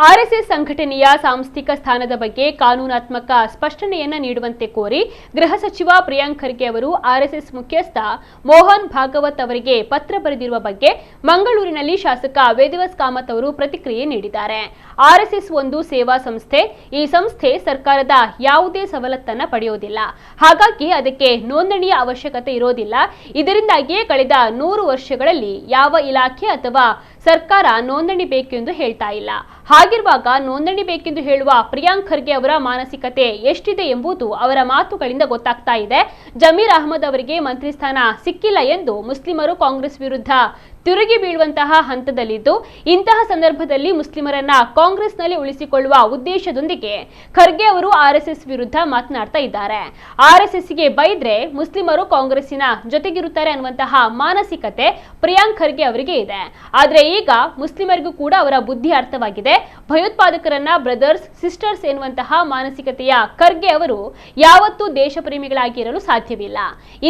RSS ಸಂಘಟನೆಯ ಸಾಂಸ್ಥಿಕ ಸ್ಥಾನದ ಬಗ್ಗೆ ಕಾನೂನಾತ್ಮಕ ಸ್ಪಷ್ಟನೆಯನ್ನ ನೀಡುವಂತೆ ಕೋರಿ ಗೃಹ ಸಚಿವ ಪ್ರಿಯಾಂಕ್ ಖರ್ಗೆ ಅವರು ಆರ್ಎಸ್ಎಸ್ ಮುಖ್ಯಸ್ಥ ಮೋಹನ್ ಭಾಗವತ್ ಅವರಿಗೆ ಪತ್ರ ಬರೆದಿರುವ ಬಗ್ಗೆ ಮಂಗಳೂರಿನಲ್ಲಿ ಶಾಸಕ ವೇದವ್ಯಾಸ್ ಕಾಮತ್ ಅವರು ಪ್ರತಿಕ್ರಿಯೆ ನೀಡಿದ್ದಾರೆ. ಆರ್ಎಸ್ಎಸ್ ಒಂದು ಸೇವಾ ಸಂಸ್ಥೆ. ಈ ಸಂಸ್ಥೆ ಸರ್ಕಾರದ ಯಾವುದೇ ಸವಲತ್ತನ್ನ ಪಡೆಯುವುದಿಲ್ಲ. ಹಾಗಾಗಿ ಅದಕ್ಕೆ ನೋಂದಣಿಯ ಅವಶ್ಯಕತೆ ಇರೋದಿಲ್ಲ. ಇದರಿಂದಾಗಿಯೇ ಕಳೆದ 100 ವರ್ಷಗಳಲ್ಲಿ ಯಾವ ಇಲಾಖೆ ಅಥವಾ ಸರ್ಕಾರ ನೋಂದಣಿ ಬೇಕೆಂದು ಹೇಳ್ತಾ ಇಲ್ಲ. ಹಾಗಿರುವಾಗ ನೋಂದಣಿ ಬೇಕೆಂದು ಹೇಳುವ ಪ್ರಿಯಾಂಕ್ ಖರ್ಗೆ ಅವರ ಮಾನಸಿಕತೆ ಎಷ್ಟಿದೆ ಎಂಬುದು ಅವರ ಮಾತುಗಳಿಂದ ಗೊತ್ತಾಗ್ತಾ ಇದೆ. ಜಮೀರ್ ಅಹಮದ್ ಅವರಿಗೆ ಮಂತ್ರಿ ಸ್ಥಾನ ಸಿಕ್ಕಿಲ್ಲ ಎಂದು ಮುಸ್ಲಿಮರು ಕಾಂಗ್ರೆಸ್ ವಿರುದ್ಧ ತಿರುಗಿ ಬೀಳುವಂತಹ ಹಂತದಲ್ಲಿದ್ದು, ಇಂತಹ ಸಂದರ್ಭದಲ್ಲಿ ಮುಸ್ಲಿಮರನ್ನ ಕಾಂಗ್ರೆಸ್ನಲ್ಲಿ ಉಳಿಸಿಕೊಳ್ಳುವ ಉದ್ದೇಶದೊಂದಿಗೆ ಖರ್ಗೆ ಅವರು ಆರ್ಎಸ್ಎಸ್ ವಿರುದ್ಧ ಮಾತನಾಡ್ತಾ ಇದ್ದಾರೆ. ಆರ್ಎಸ್ಎಸ್ಗೆ ಬೈದ್ರೆ ಮುಸ್ಲಿಮರು ಕಾಂಗ್ರೆಸ್ಸಿನ ಜೊತೆಗಿರುತ್ತಾರೆ ಅನ್ನುವಂತಹ ಮಾನಸಿಕತೆ ಪ್ರಿಯಾಂಕ್ ಖರ್ಗೆ ಅವರಿಗೆ ಇದೆ. ಆದ್ರೆ ಈಗ ಮುಸ್ಲಿಮರಿಗೂ ಕೂಡ ಅವರ ಬುದ್ಧಿ ಅರ್ಥವಾಗಿದೆ. ಭಯೋತ್ಪಾದಕರನ್ನ ಬ್ರದರ್ಸ್ ಸಿಸ್ಟರ್ಸ್ ಎನ್ನುವಂತಹ ಮಾನಸಿಕತೆಯ ಖರ್ಗೆ ಅವರು ಯಾವತ್ತೂ ದೇಶ ಪ್ರೇಮಿಗಳಾಗಿರಲು ಸಾಧ್ಯವಿಲ್ಲ.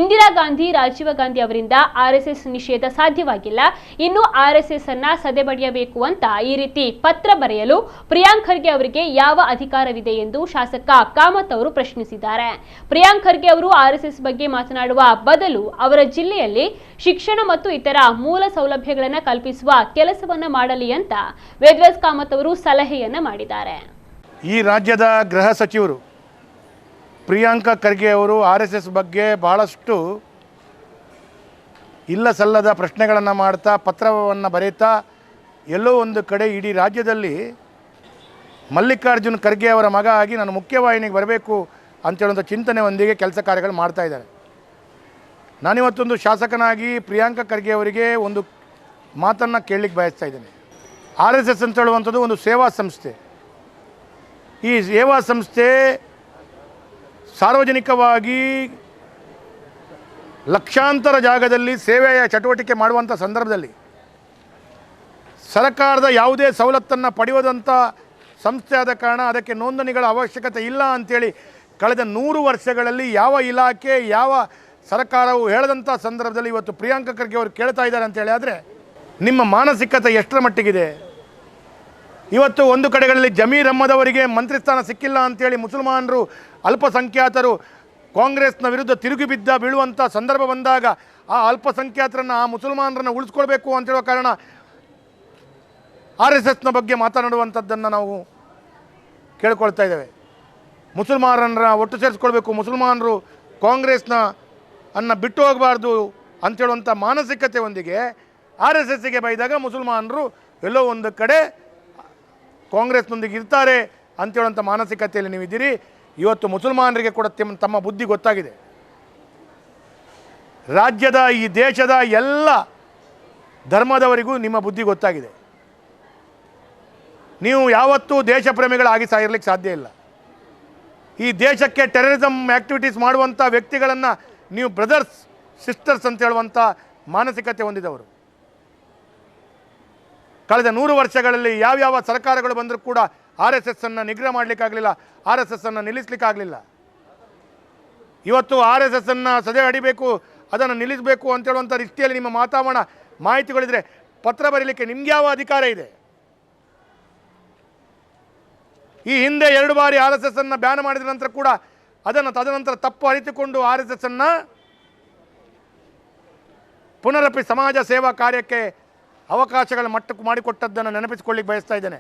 ಇಂದಿರಾ ಗಾಂಧಿ, ರಾಜೀವ್ ಗಾಂಧಿ ಅವರಿಂದ ಆರ್ಎಸ್ಎಸ್ ನಿಷೇಧ ಸಾಧ್ಯವಾಗಿಲ್ಲ. ಇನ್ನು ಆರ್ಎಸ್ಎಸ್ ಅನ್ನ ಸದೆಬಡಿಯಬೇಕು ಅಂತ ಈ ರೀತಿ ಪತ್ರ ಬರೆಯಲು ಪ್ರಿಯಾಂಕ್ ಖರ್ಗೆ ಅವರಿಗೆ ಯಾವ ಅಧಿಕಾರವಿದೆ ಎಂದು ಶಾಸಕ ಕಾಮತ್ ಅವರು ಪ್ರಶ್ನಿಸಿದ್ದಾರೆ. ಪ್ರಿಯಾಂಕ್ ಖರ್ಗೆ ಅವರು ಆರ್ಎಸ್ಎಸ್ ಬಗ್ಗೆ ಮಾತನಾಡುವ ಬದಲು ಅವರ ಜಿಲ್ಲೆಯಲ್ಲಿ ಶಿಕ್ಷಣ ಮತ್ತು ಇತರ ಮೂಲ ಸೌಲಭ್ಯಗಳನ್ನು ಕಲ್ಪಿಸುವ ಕೆಲಸವನ್ನ ಮಾಡಲಿ ಅಂತ ವೇದವ್ಯಾಸ್ ಕಾಮತ್ ಅವರು ಸಲಹೆಯನ್ನ ಮಾಡಿದ್ದಾರೆ. ಈ ರಾಜ್ಯದ ಗೃಹ ಸಚಿವರು ಪ್ರಿಯಾಂಕ್ ಖರ್ಗೆ ಅವರು ಆರ್ಎಸ್ಎಸ್ ಬಗ್ಗೆ ಬಹಳಷ್ಟು ಇಲ್ಲ ಸಲ್ಲದ ಪ್ರಶ್ನೆಗಳನ್ನು ಮಾಡ್ತಾ ಪತ್ರವನ್ನು ಬರೀತಾ ಎಲ್ಲೋ ಒಂದು ಕಡೆ ಇಡೀ ರಾಜ್ಯದಲ್ಲಿ ಮಲ್ಲಿಕಾರ್ಜುನ್ ಖರ್ಗೆ ಅವರ ಮಗ ಆಗಿ ನಾನು ಮುಖ್ಯವಾಹಿನಿಗೆ ಬರಬೇಕು ಅಂತೇಳುವಂಥ ಚಿಂತನೆಯೊಂದಿಗೆ ಕೆಲಸ ಕಾರ್ಯಗಳು ಮಾಡ್ತಾ ಇದ್ದಾರೆ. ನಾನಿವತ್ತೊಂದು ಶಾಸಕನಾಗಿ ಪ್ರಿಯಾಂಕ್ ಖರ್ಗೆ ಅವರಿಗೆ ಒಂದು ಮಾತನ್ನು ಕೇಳಲಿಕ್ಕೆ ಬಯಸ್ತಾ ಇದ್ದೇನೆ. ಆರ್ಎಸ್ಎಸ್ ಅಂತ ಹೇಳುವಂಥದ್ದು ಒಂದು ಸೇವಾ ಸಂಸ್ಥೆ. ಈ ಸೇವಾ ಸಂಸ್ಥೆ ಸಾರ್ವಜನಿಕವಾಗಿ ಲಕ್ಷಾಂತರ ಜಾಗದಲ್ಲಿ ಸೇವೆಯ ಚಟುವಟಿಕೆ ಮಾಡುವಂಥ ಸಂದರ್ಭದಲ್ಲಿ ಸರ್ಕಾರದ ಯಾವುದೇ ಸವಲತ್ತನ್ನು ಪಡೆಯುವುದಂಥ ಸಂಸ್ಥೆ ಆದ ಕಾರಣ ಅದಕ್ಕೆ ನೋಂದಣಿಗಳ ಅವಶ್ಯಕತೆ ಇಲ್ಲ ಅಂಥೇಳಿ ಕಳೆದ 100 ವರ್ಷಗಳಲ್ಲಿ ಯಾವ ಇಲಾಖೆ ಯಾವ ಸರ್ಕಾರವು ಹೇಳದಂಥ ಸಂದರ್ಭದಲ್ಲಿ ಇವತ್ತು ಪ್ರಿಯಾಂಕ್ ಖರ್ಗೆ ಅವರು ಕೇಳ್ತಾ ಇದ್ದಾರೆ ಅಂತೇಳಿ ಆದರೆ ನಿಮ್ಮ ಮಾನಸಿಕತೆ ಎಷ್ಟರ ಮಟ್ಟಿಗಿದೆ? ಇವತ್ತು ಒಂದು ಕಡೆಗಳಲ್ಲಿ ಜಮೀರ್ ಅಹಮದ್ ಅವರಿಗೆ ಮಂತ್ರಿ ಸ್ಥಾನ ಸಿಕ್ಕಿಲ್ಲ ಅಂಥೇಳಿ ಮುಸಲ್ಮಾನರು, ಅಲ್ಪಸಂಖ್ಯಾತರು ಕಾಂಗ್ರೆಸ್ನ ವಿರುದ್ಧ ತಿರುಗಿ ಬೀಳುವಂಥ ಸಂದರ್ಭ ಬಂದಾಗ ಆ ಅಲ್ಪಸಂಖ್ಯಾತರನ್ನು, ಆ ಮುಸಲ್ಮಾನರನ್ನು ಉಳಿಸ್ಕೊಳ್ಬೇಕು ಅಂತೇಳೋ ಕಾರಣ ಆರ್ಎಸ್ಎಸ್ನ ಬಗ್ಗೆ ಮಾತನಾಡುವಂಥದ್ದನ್ನು ನಾವು ಕೇಳ್ಕೊಳ್ತಾ ಇದ್ದೇವೆ. ಮುಸಲ್ಮಾನರನ್ನ ಒಟ್ಟು ಸೇರಿಸ್ಕೊಳ್ಬೇಕು, ಮುಸಲ್ಮಾನರು ಕಾಂಗ್ರೆಸ್ನ ಬಿಟ್ಟು ಹೋಗಬಾರ್ದು ಅಂಥೇಳುವಂಥ ಮಾನಸಿಕತೆಯೊಂದಿಗೆ ಆರ್ಎಸ್ಎಸ್ಗೆ ಬೈದಾಗ ಮುಸಲ್ಮಾನರು ಎಲ್ಲೋ ಒಂದು ಕಡೆ ಕಾಂಗ್ರೆಸ್ನೊಂದಿಗೆ ಇರ್ತಾರೆ ಅಂಥೇಳುವಂಥ ಮಾನಸಿಕತೆಯಲ್ಲಿ ನೀವಿದ್ದೀರಿ. ಇವತ್ತು ಮುಸಲ್ಮಾನರಿಗೆ ಕೂಡ ತಮ್ಮ ಬುದ್ಧಿ ಗೊತ್ತಾಗಿದೆ. ರಾಜ್ಯದ ಈ ದೇಶದ ಎಲ್ಲ ಧರ್ಮದವರಿಗೂ ನಿಮ್ಮ ಬುದ್ಧಿ ಗೊತ್ತಾಗಿದೆ. ನೀವು ಯಾವತ್ತೂ ದೇಶ ಪ್ರೇಮಿಗಳಾಗಿ ಸಾಗಿರ್ಲಿಕ್ಕೆ ಸಾಧ್ಯ ಇಲ್ಲ. ಈ ದೇಶಕ್ಕೆ ಟೆರರಿಸಮ್ ಆ್ಯಕ್ಟಿವಿಟೀಸ್ ಮಾಡುವಂಥ ವ್ಯಕ್ತಿಗಳನ್ನು ನೀವು ಬ್ರದರ್ಸ್ ಸಿಸ್ಟರ್ಸ್ ಅಂತ ಹೇಳುವಂಥ ಮಾನಸಿಕತೆ ಹೊಂದಿದವರು. ಕಳೆದ 100 ವರ್ಷಗಳಲ್ಲಿ ಯಾವ್ಯಾವ ಸರ್ಕಾರಗಳು ಬಂದರೂ ಕೂಡ ಆರ್ಎಸ್ಎಸ್ಸನ್ನು ನಿಗ್ರಹ ಮಾಡಲಿಕ್ಕಾಗಲಿಲ್ಲ, ಆರ್ಎಸ್ಎಸ್ಸನ್ನು ನಿಲ್ಲಿಸಲಿಕ್ಕಾಗಲಿಲ್ಲ. ಇವತ್ತು ಆರ್ಎಸ್ಎಸ್ಸನ್ನು ಸದೆ ಹಿಡಿಬೇಕು, ಅದನ್ನು ನಿಲ್ಲಿಸಬೇಕು ಅಂತೇಳುವಂಥ ರೀತಿಯಲ್ಲಿ ನಿಮ್ಮ ಮಾಹಿತಿಗಳಿದ್ರೆ ಪತ್ರ ಬರೀಲಿಕ್ಕೆ ನಿಮ್ಗೆ ಯಾವ ಅಧಿಕಾರ ಇದೆ? ಈ ಹಿಂದೆ 2 ಬಾರಿ ಆರ್ಎಸ್ಎಸ್ಸನ್ನು ಬ್ಯಾನ್ ಮಾಡಿದ ನಂತರ ಕೂಡ ಅದನ್ನು ತದನಂತರ ತಪ್ಪು ಅರಿತುಕೊಂಡು ಆರ್ಎಸ್ಎಸ್ಸನ್ನು ಪುನರಪಿ ಸಮಾಜ ಸೇವಾ ಕಾರ್ಯಕ್ಕೆ ಅವಕಾಶಗಳ ಮಟ್ಟಕ್ಕೆ ಮಾಡಿಕೊಟ್ಟದ್ದನ್ನು ನೆನಪಿಸಿಕೊಳ್ಳಿಕ್ಕೆ ಬಯಸ್ತಾ ಇದ್ದೇನೆ.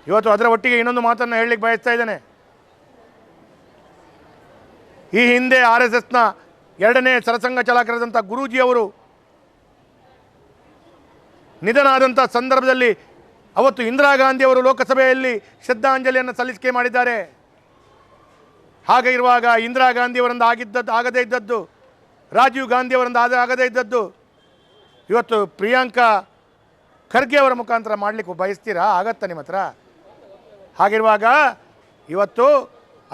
ಇವತ್ತು ಅದರ ಒಟ್ಟಿಗೆ ಇನ್ನೊಂದು ಮಾತನ್ನು ಹೇಳಲಿಕ್ಕೆ ಬಯಸ್ತಾ ಇದ್ದೇನೆ. ಈ ಹಿಂದೆ ಆರ್ಎಸ್ಎಸ್ನ 2ನೇ ಸರಸಂಘ ಚಾಲಕರಾದಂಥ ಗುರೂಜಿಯವರು ನಿಧನ ಆದಂಥ ಸಂದರ್ಭದಲ್ಲಿ ಅವತ್ತು ಇಂದಿರಾ ಗಾಂಧಿಯವರು ಲೋಕಸಭೆಯಲ್ಲಿ ಶ್ರದ್ಧಾಂಜಲಿಯನ್ನು ಸಲ್ಲಿಕೆ ಮಾಡಿದ್ದಾರೆ. ಹಾಗೆ ಇರುವಾಗ ಇಂದಿರಾ ಗಾಂಧಿಯವರಿಂದ ಆಗದೇ ಇದ್ದದ್ದು, ರಾಜೀವ್ ಗಾಂಧಿಯವರಿಂದ ಆಗದೇ ಇದ್ದದ್ದು ಇವತ್ತು ಪ್ರಿಯಾಂಕ್ ಖರ್ಗೆ ಅವರ ಮುಖಾಂತರ ಮಾಡಲಿಕ್ಕೆ ಬಯಸ್ತೀರಾ? ಆಗತ್ತಾ ನಿಮ್ಮ ಹತ್ರ? ಹಾಗಿರುವಾಗ ಇವತ್ತು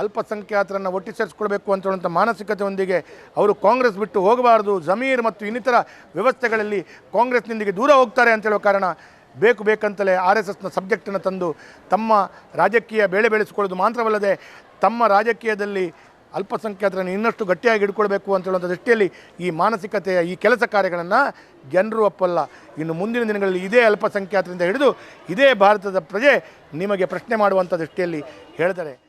ಅಲ್ಪಸಂಖ್ಯಾತರನ್ನು ಒಟ್ಟಿ ಸೇರಿಸ್ಕೊಳ್ಬೇಕು ಅಂತೇಳುವಂಥ ಮಾನಸಿಕತೆಯೊಂದಿಗೆ ಅವರು ಕಾಂಗ್ರೆಸ್ ಬಿಟ್ಟು ಹೋಗಬಾರ್ದು, ಜಮೀರ್ ಮತ್ತು ಇನ್ನಿತರ ವ್ಯವಸ್ಥೆಗಳಲ್ಲಿ ಕಾಂಗ್ರೆಸ್ನೊಂದಿಗೆ ದೂರ ಹೋಗ್ತಾರೆ ಅಂತೇಳೋ ಕಾರಣ ಬೇಕಂತಲೇ ಆರ್ಎಸ್ಎಸ್ನ ಸಬ್ಜೆಕ್ಟನ್ನು ತಂದು ತಮ್ಮ ರಾಜಕೀಯ ಬೇಳೆ ಬೆಳೆಸಿಕೊಳ್ಳೋದು ಮಾತ್ರವಲ್ಲದೆ ತಮ್ಮ ರಾಜಕೀಯದಲ್ಲಿ ಅಲ್ಪಸಂಖ್ಯಾತರನ್ನು ಇನ್ನಷ್ಟು ಗಟ್ಟಿಯಾಗಿ ಹಿಡ್ಕೊಳ್ಬೇಕು ಅಂತ ಹೇಳುವಂಥ ದೃಷ್ಟಿಯಲ್ಲಿ ಈ ಮಾನಸಿಕತೆಯ ಈ ಕೆಲಸ ಕಾರ್ಯಗಳನ್ನು ಜನರು ಒಪ್ಪಲ್ಲ. ಇನ್ನು ಮುಂದಿನ ದಿನಗಳಲ್ಲಿ ಇದೇ ಅಲ್ಪಸಂಖ್ಯಾತರಿಂದ ಹಿಡಿದು ಇದೇ ಭಾರತದ ಪ್ರಜೆ ನಿಮಗೆ ಪ್ರಶ್ನೆ ಮಾಡುವಂಥ ದೃಷ್ಟಿಯಲ್ಲಿ ಹೇಳ್ತಾರೆ.